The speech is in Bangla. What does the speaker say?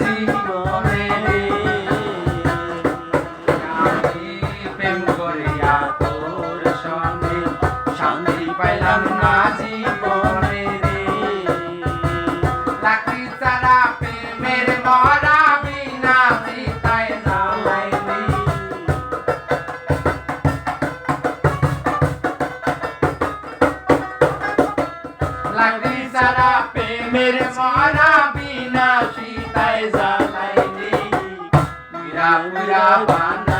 জীবনে রে আমি প্রেম করিয়া তোর সঙ্গে শান্তি পাইলাম না জীবনে রে লাকড়ি ছাড়া প্রেমের মরা বিনা চিতায় জ্বালাই রে লাকড়ি ছাড়া প্রেমের মরা বিনা চিতায় জ্বালাই রে পুরা পুরা বানা